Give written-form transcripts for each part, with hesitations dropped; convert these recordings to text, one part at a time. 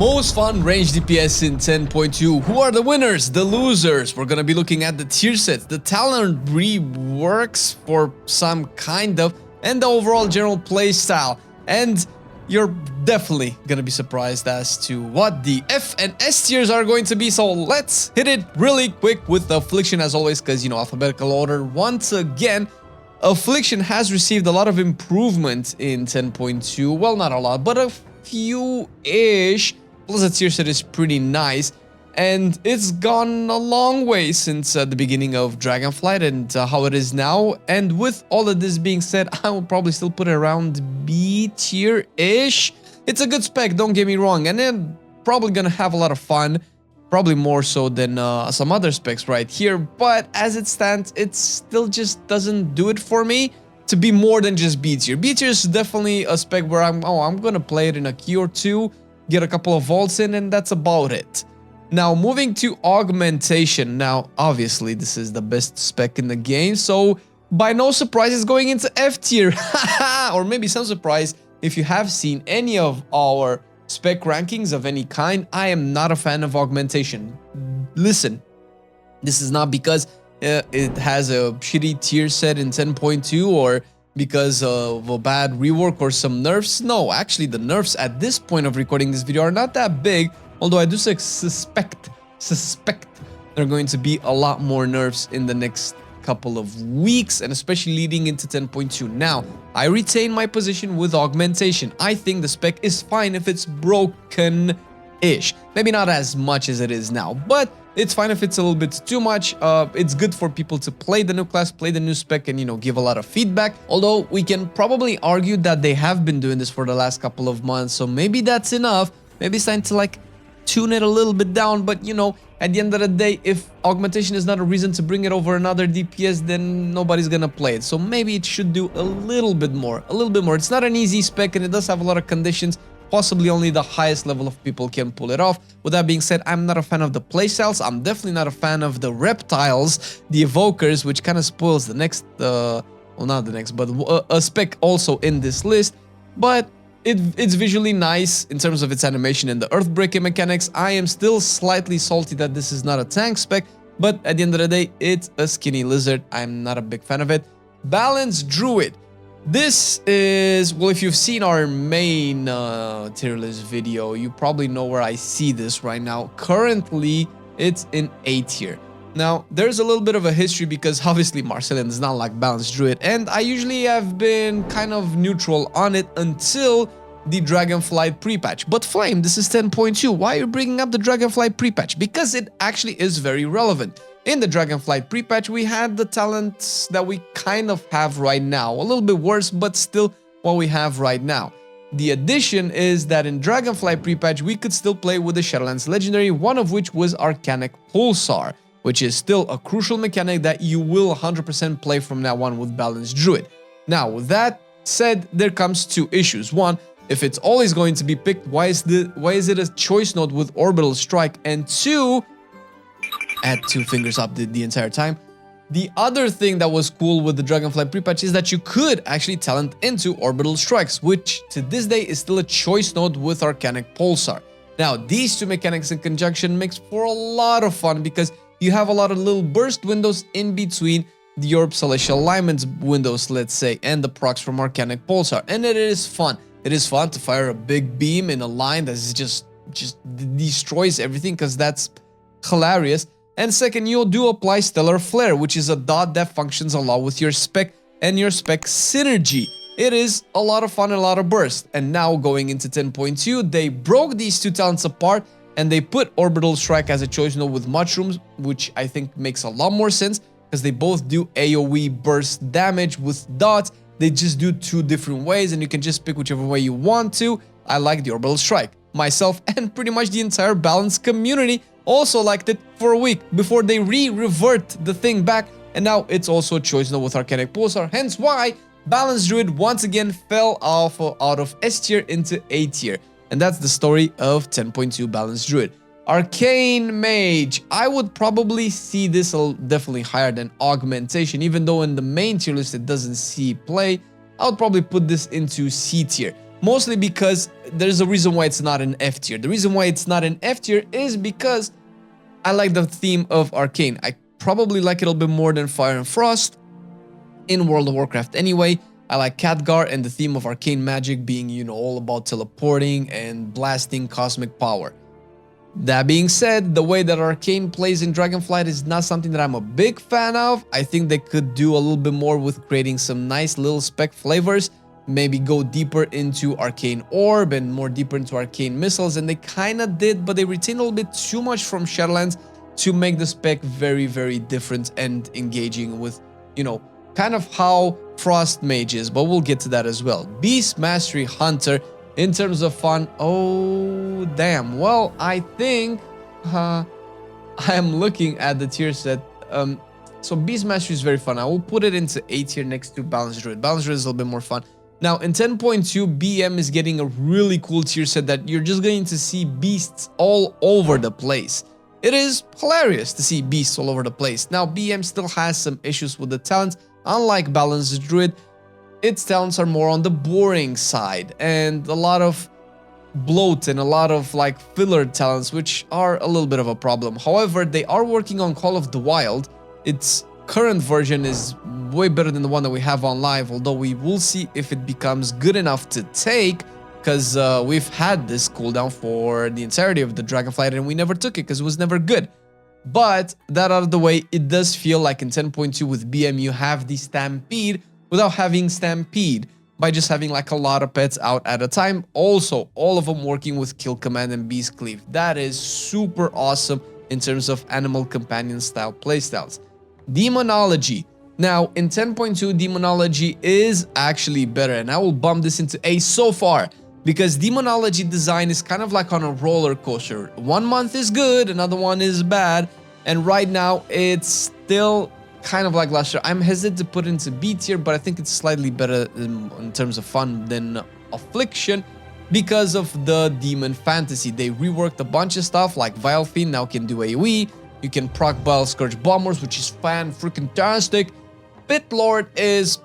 Most fun ranged DPS in 10.2. Who are the winners, the losers? We're gonna be looking at the tier sets, the talent reworks for some kind of, and the overall general playstyle. And you're definitely gonna be surprised as to what the F and S tiers are going to be. So let's hit it really quick with the Affliction as always, because you know, alphabetical order. Once again, Affliction has received a lot of improvement in 10.2. Well, not a lot, but a few-ish. Plus the tier set is pretty nice. And it's gone a long way since the beginning of Dragonflight and how it is now. And with all of this being said, I will probably still put it around B tier-ish. It's a good spec, don't get me wrong. And then probably gonna have a lot of fun. Probably more so than some other specs right here. But as it stands, it still just doesn't do it for me to be more than just B tier. B tier is definitely a spec where I'm gonna play it in a key or two, get a couple of vaults in, and that's about it. Now, moving to Augmentation. Now, obviously, this is the best spec in the game, so by no surprise, it's going into F tier. Or maybe some surprise if you have seen any of our spec rankings of any kind. I am not a fan of Augmentation. Listen, this is not because it has a shitty tier set in 10.2 or because of a bad rework or some nerfs. No, actually, the nerfs at this point of recording this video are not that big. Although I do suspect there are going to be a lot more nerfs in the next couple of weeks, and especially leading into 10.2. Now, I retain my position with Augmentation. I think the spec is fine if it's broken-ish. Maybe not as much as it is now, but it's fine if it's a little bit too much. It's good for people to play the new class, play the new spec, and, you know, give a lot of feedback. Although we can probably argue that they have been doing this for the last couple of months, so maybe that's enough. Maybe it's time to, like, tune it a little bit down, but you know, at the end of the day, if Augmentation is not a reason to bring it over another DPS, then nobody's gonna play it. So maybe it should do a little bit more, It's not an easy spec and it does have a lot of conditions. Possibly only the highest level of people can pull it off. With that being said, I'm not a fan of the playstyles. I'm definitely not a fan of the reptiles, the evokers, which kind of spoils the next, well, not the next, but a spec also in this list. But it's visually nice in terms of its animation and the earthbreaking mechanics. I am still slightly salty that this is not a tank spec, but at the end of the day, it's a skinny lizard. I'm not a big fan of it. Balanced Druid. This is, well, if you've seen our main tier list video, you probably know where I see this right now. Currently, it's in A tier. Now, there's a little bit of a history because obviously Marcelian does not like Balanced Druid, and I usually have been kind of neutral on it until the Dragonflight pre-patch. But Flame, this is 10.2. Why are you bringing up the Dragonflight pre-patch? Because it actually is very relevant. In the Dragonflight pre-patch, we had the talents that we kind of have right now. A little bit worse, but still what we have right now. The addition is that in Dragonflight pre-patch, we could still play with the Shadowlands Legendary, one of which was Arcanic Pulsar, which is still a crucial mechanic that you will 100% play from now on with Balanced Druid. Now, with that said, there comes two issues. One, if it's always going to be picked, why is it a choice node with Orbital Strike? And two, add two fingers up the entire time. The other thing that was cool with the Dragonflight pre-patch is that you could actually talent into Orbital Strikes, which to this day is still a choice node with Arcanic Pulsar. Now, these two mechanics in conjunction makes for a lot of fun because you have a lot of little burst windows in between the Orb Celestial Alignments windows, let's say, and the procs from Arcanic Pulsar. And it is fun. It is fun to fire a big beam in a line that just destroys everything, because that's hilarious. And second, you do apply Stellar Flare, which is a dot that functions a lot with your spec and your spec synergy. It is a lot of fun and a lot of burst. And now going into 10.2, they broke these two talents apart and they put Orbital Strike as a choice node with Mushrooms, which I think makes a lot more sense because they both do AoE burst damage with dots. They just do two different ways and you can just pick whichever way you want to. I like the Orbital Strike. Myself and pretty much the entire Balanced community also liked it for a week before they revert the thing back, and now it's also a choice node with Arcanic Pulsar, hence why Balanced Druid once again fell off out of S tier into A tier. And that's the story of 10.2 Balanced Druid. Arcane Mage. I would probably see this definitely higher than Augmentation, even though in the main tier list it doesn't see play. I would probably put this into C tier. mostly because there's a reason why it's not an F tier. The reason why it's not an F tier is because I like the theme of Arcane. I probably like it a little bit more than Fire and Frost in World of Warcraft anyway. I like Khadgar and the theme of arcane magic being, you know, all about teleporting and blasting cosmic power. That being said, the way that Arcane plays in Dragonflight is not something that I'm a big fan of. I think they could do a little bit more with creating some nice little spec flavors, maybe go deeper into Arcane Orb and more deeper into Arcane Missiles, and they kind of did, but they retained a little bit too much from Shadowlands to make the spec very, very different and engaging with, you know, kind of how Frost Mage is, but we'll get to that as well. Beast Mastery Hunter, in terms of fun, oh damn, well, I think I am looking at the tier set. So Beast Mastery is very fun. I will put it into A tier next to Balanced Druid. Balanced Druid is a little bit more fun. Now in 10.2, BM is getting a really cool tier set that you're just going to see beasts all over the place. It is hilarious to see beasts all over the place. Now BM still has some issues with the talents. Unlike Balanced Druid, its talents are more on the boring side and a lot of bloat and a lot of like filler talents, which are a little bit of a problem. However, they are working on Call of the Wild. Its current version is way better than the one that we have on live, although we will see if it becomes good enough to take, because we've had this cooldown for the entirety of the Dragonflight and we never took it because it was never good. But that out of the way, it does feel like in 10.2 with BM you have the Stampede without having Stampede, by just having like a lot of pets out at a time. Also, all of them working with Kill Command and Beast Cleave. That is super awesome in terms of animal companion style playstyles. Demonology. Now in 10.2, Demonology is actually better, and I will bump this into A so far, because Demonology design is kind of like on a roller coaster. 1 month is good, another one is bad, and right now it's still kind of like last year. I'm hesitant to put it into B tier, but I think it's slightly better in terms of fun than Affliction because of the Demon Fantasy. They reworked a bunch of stuff, like Vile Fiend now can do AoE, you can proc Bile Scourge Bombers, which is fan-freaking-tastic. Pit Lord is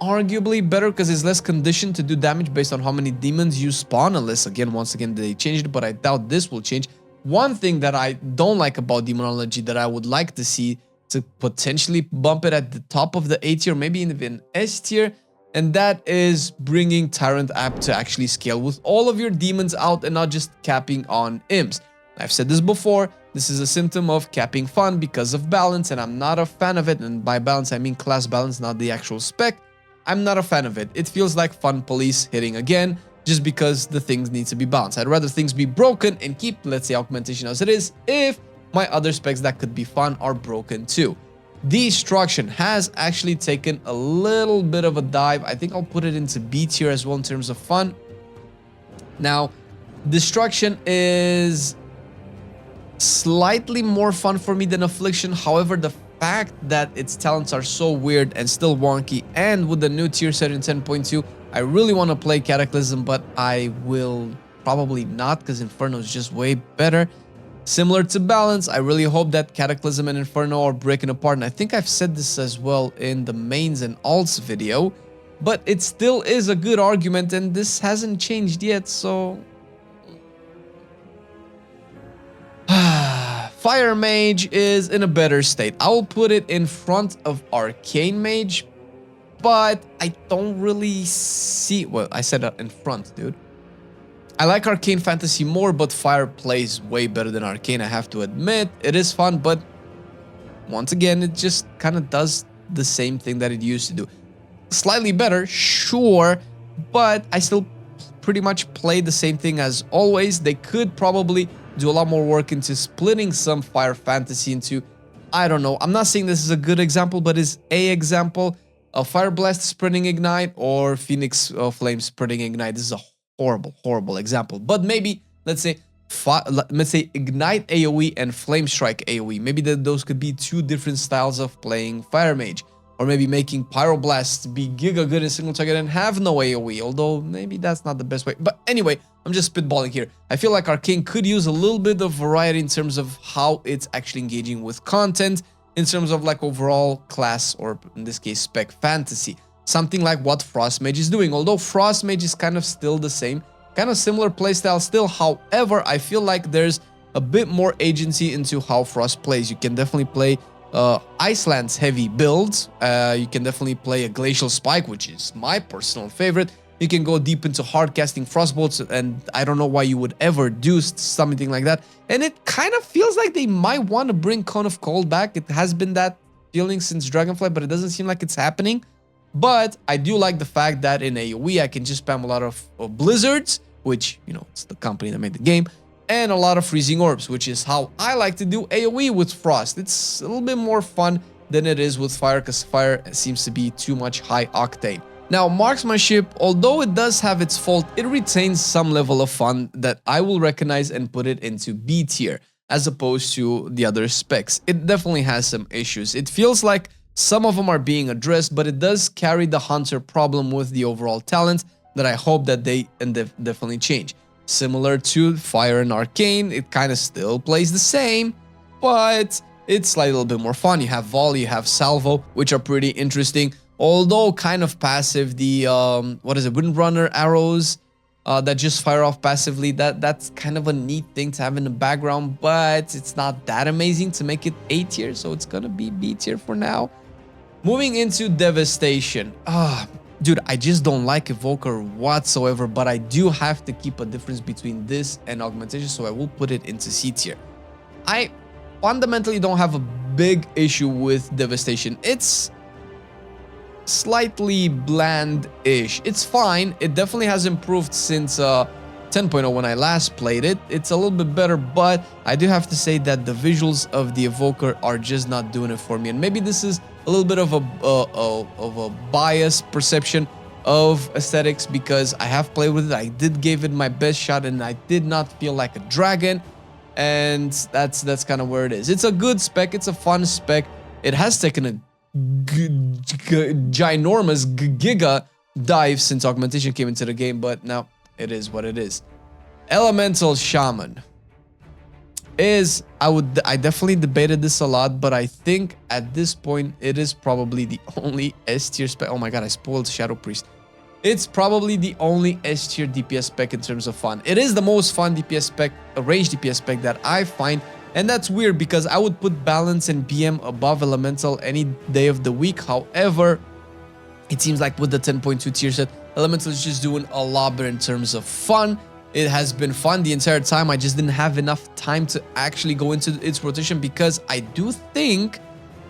arguably better because it's less conditioned to do damage based on how many demons you spawn, unless once again they changed it, but I doubt this will change. One thing that I don't like about Demonology that I would like to see to potentially bump it at the top of the A tier, maybe even S tier, and that is bringing Tyrant App to actually scale with all of your demons out and not just capping on imps. I've said this before, this is a symptom of capping fun because of balance, and I'm not a fan of it. And by balance, I mean class balance, not the actual spec. I'm not a fan of it. It feels like Fun Police hitting again, just because the things need to be balanced. I'd rather things be broken and keep, let's say, augmentation as it is, if my other specs that could be fun are broken too. Destruction has actually taken a little bit of a dive. I think I'll put it into B tier as well in terms of fun. Now, Destruction is slightly more fun for me than Affliction. However, the fact that its talents are so weird and still wonky, and with the new tier set in 10.2, I really want to play Cataclysm, but I will probably not because Inferno is just way better. Similar to Balance, I really hope that Cataclysm and Inferno are breaking apart, and I think I've said this as well in the mains and alts video, but it still is a good argument, and this hasn't changed yet, so Fire Mage is in a better state. I will put it in front of Arcane Mage, but I don't really see... Well, I said that in front, dude. I like Arcane Fantasy more, but Fire plays way better than Arcane, I have to admit. It is fun, but once again, it just kind of does the same thing that it used to do. Slightly better, sure, but I still pretty much play the same thing as always. They could probably do a lot more work into splitting some Fire Fantasy into, I don't know, I'm not saying this is a good example, but is a example of Fire Blast spreading Ignite or Phoenix Flame spreading Ignite. This is a horrible example, but maybe let's say Ignite AoE and Flame Strike AoE. Maybe those could be two different styles of playing Fire Mage, or maybe making Pyroblast be giga good in single target and have no AoE, although maybe that's not the best way. But anyway, I'm just spitballing here. I feel like Arcane could use a little bit of variety in terms of how it's actually engaging with content, in terms of like overall class, or in this case spec fantasy. something like what Frost Mage is doing. Although Frost Mage is kind of still the same, kind of similar playstyle still. However, I feel like there's a bit more agency into how Frost plays. You can definitely play Iceland's heavy builds. You can definitely play a Glacial Spike, which is my personal favorite. You can go deep into hard casting Frostbolts, and I don't know why you would ever do something like that. And it kind of feels like they might want to bring Cone of Cold back. It has been that feeling since Dragonflight, but it doesn't seem like it's happening. But I do like the fact that in AoE, I can just spam a lot of blizzards, which, you know, it's the company that made the game, and a lot of freezing orbs, which is how I like to do AoE with Frost. It's a little bit more fun than it is with Fire, because Fire seems to be too much high octane. Now, Marksmanship, although it does have its fault, it retains some level of fun that I will recognize and put it into B tier, as opposed to the other specs. It definitely has some issues. It feels like some of them are being addressed, but it does carry the Hunter problem with the overall talent that I hope that they definitely change. Similar to Fire and Arcane, it kind of still plays the same, but it's like a little bit more fun. You have Volley, you have Salvo, which are pretty interesting. Although kind of passive, the what is it, Windrunner arrows that just fire off passively, that's kind of a neat thing to have in the background, but it's not that amazing to make it A tier, so it's gonna be B tier for now. Moving into Devastation. Dude, I just don't like Evoker whatsoever, but I do have to keep a difference between this and Augmentation, so I will put it into C tier. I fundamentally don't have a big issue with Devastation. It's slightly bland-ish. It's fine. It definitely has improved since 10.0 when I last played it. It's a little bit better, but I do have to say that the visuals of the Evoker are just not doing it for me. And maybe this is a little bit of a biased perception of aesthetics, because I have played with it. I did give it my best shot, and I did not feel like a dragon. And that's kind of where it is. It's a good spec. It's a fun spec. It has taken a ginormous giga dive since Augmentation came into the game, but now it is what it is. Elemental Shaman is, I definitely debated this a lot, but I think at this point it is probably the only S tier spec. Oh my god, I spoiled Shadow Priest. It's probably the only S tier DPS spec in terms of fun. It is the most fun DPS spec, a ranged DPS spec that I find. And that's weird, because I would put Balance and BM above Elemental any day of the week. However, it seems like with the 10.2 tier set, Elemental is just doing a lot better in terms of fun. It has been fun the entire time. I just didn't have enough time to actually go into its rotation, because I do think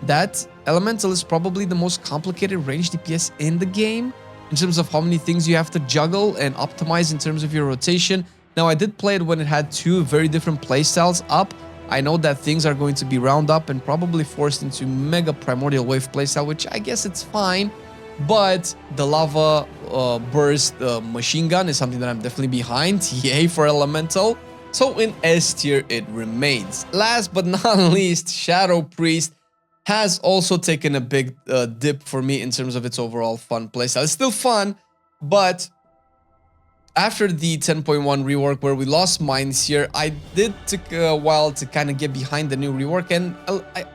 that Elemental is probably the most complicated ranged DPS in the game in terms of how many things you have to juggle and optimize in terms of your rotation. Now, I did play it when it had two very different playstyles up. I know that things are going to be round up and probably forced into Mega Primordial Wave playstyle, which I guess it's fine. But the Lava Burst Machine Gun is something that I'm definitely behind. Yay for Elemental. So in S tier it remains. Last but not least, Shadow Priest has also taken a big dip for me in terms of its overall fun playstyle. It's still fun, but after the 10.1 rework where we lost mines here, I did take a while to kind of get behind the new rework, and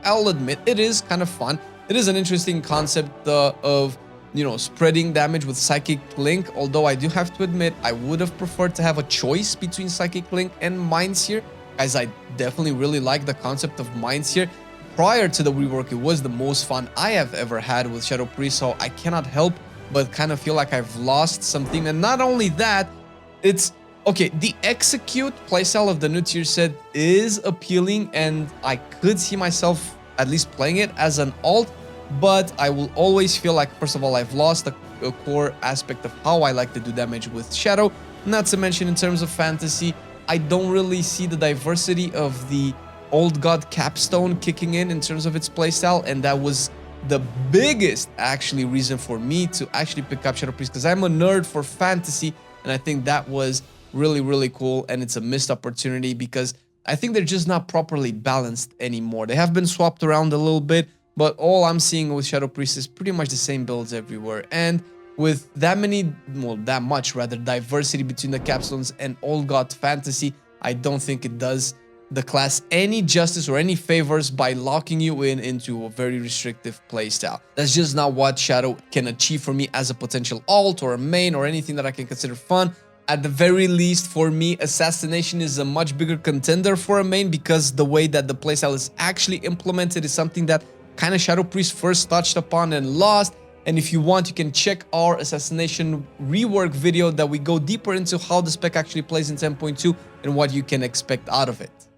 I'll admit it is kind of fun. It is an interesting concept of, you know, spreading damage with Psychic Link, although I do have to admit I would have preferred to have a choice between Psychic Link and mines here, as I definitely really like the concept of mines here. Prior to the rework, it was the most fun I have ever had with Shadow Priest, so I cannot help but kind of feel like I've lost something. And not only that, it's okay, the Execute playstyle of the new tier set is appealing, and I could see myself at least playing it as an alt, but I will always feel like, first of all, I've lost the core aspect of how I like to do damage with Shadow. Not to mention, in terms of fantasy, I don't really see the diversity of the Old God Capstone kicking in terms of its playstyle, and that was the biggest actually reason for me to actually pick up Shadow Priest, because I'm a nerd for fantasy, and I think that was really cool, and it's a missed opportunity because I think they're just not properly balanced anymore. They have been swapped around a little bit, but all I'm seeing with Shadow Priest is pretty much the same builds everywhere. And with that much diversity between the capstones and Old God Fantasy, I don't think it does the class any justice or any favors by locking you into a very restrictive playstyle. That's just not what Shadow can achieve for me as a potential alt or a main or anything that I can consider fun. At the very least, for me, Assassination is a much bigger contender for a main because the way that the playstyle is actually implemented is something that kind of Shadow Priest first touched upon and lost. And if you want, you can check our Assassination rework video that we go deeper into how the spec actually plays in 10.2 and what you can expect out of it.